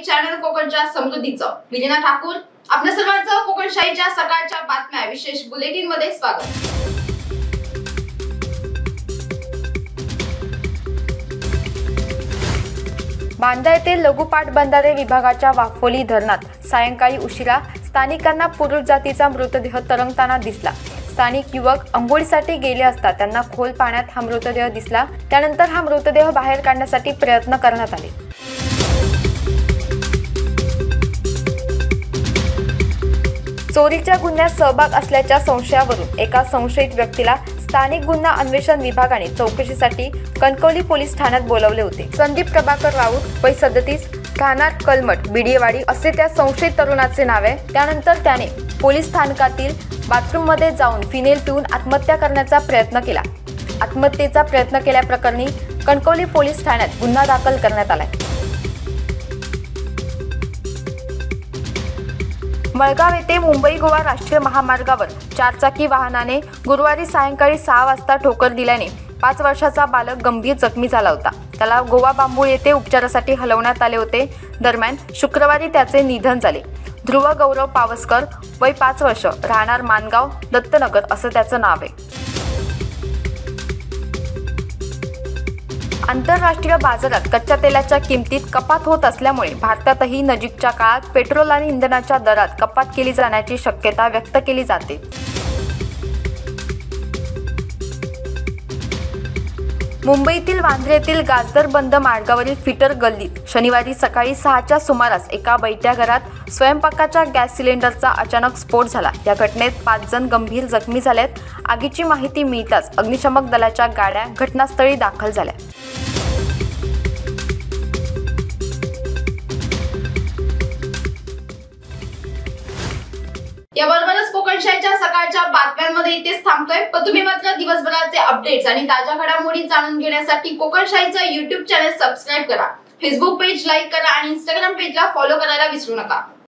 Channel कोकणच्या समृद्धीचं विलीना ठाकूर आपल्या सर्वांचं कोकणशाहीच्या सकाळच्या बातम्या विशेष बुलेटिन मध्ये स्वागत। बांदा येथे लघु पाटबंधारे विभागाच्या वाफोली धरणात सायंकाळी उशिरा स्थानिकांना पुरुष जातीचा मृतदेह तरंगताना दिसला। स्थानिक युवक अंघोळीसाठी गेले असता त्यांना खोल पाण्यात हा मृतदेह दिसला। त्यानंतर हा मृतदेह बाहेर काढण्यासाठी प्रयत्न करण्यात आले। चोरीच्या गुन्ह्यात सहभाग असल्याच्या संशयावरून एका संशयित व्यक्तीला स्थानिक गुन्हा अन्वेषण विभागाने चौकशीसाठी कणकवली पोलीस ठाण्यात बोलावले होते। संदीप प्रभाकर राऊत वय 37 राहणार कलमट बिडियेवाडी असे त्या संशयित तरुणाचे नाव आहे। त्यानंतर त्याने पोलीस स्थानकातील बाथरूम मध्ये जाऊन फिनेल पिऊन आत्महत्या करण्याचा प्रयत्न केला। आत्महत्येचा प्रयत्न केल्याप्रकरणी कणकवली पोलीस ठाण्यात गुन्हा दाखल करण्यात आलाय। मळगाव येथे मुंबई गोवा राष्ट्रीय महामार्गावर चारचाकी वाहनाने गुरुवारी सायंकाळी 6 वाजता ठोकर दिल्याने 5 वर्षाचा बालक गंभीर जखमी झाला होता। त्याला गोवा बांबूळ येथे उपचारासाठी हलवण्यात आले होते। दरम्यान शुक्रवारी त्याचे निधन झाले। ध्रुव गौरव पावसकर वय 5 वर्ष राहणार मानगाव दत्तनगर असं त्याचं नाव आहे। आंतरराष्ट्रीय बाजारात कच्च्या तेलाच्या किमतीत कपात होत असल्यामुळे भारतातही नजीकच्या काळात पेट्रोल आणि इंधनाच्या दरात कपात केली जाण्याची शक्यता व्यक्त केली जाते। मुंबईतील वांद्रे येथील गाजरबंद मार्गावरील फिटर गल्लीत शनिवारी सकाळी 6च्या सुमारास एका बैठ्या घरात स्वयंपाकाच्या गॅस सिलेंडरचा अचानक स्फोट झाला। या घटनेत 5 जण गंभीर जखमी झालेत। आगीची माहिती मिळताच अग्निशमक दलाच्या गाड्या घटनास्थळी दाखल झाल्या। याबरोबरच कोकणशाहीच्या सकाळच्या बातम्यांमध्ये इथेच थांबतोय। पण तुम्ही मात्र दिवसभराचे अपडेट्स आणि ताज्या घडामोडी जाणून घेण्यासाठी कोकणशाहीचं YouTube चॅनल सबस्क्राइब करा, फेसबुक पेज लाईक करा आणि Instagram पेजला फॉलो करायला विसरू नका।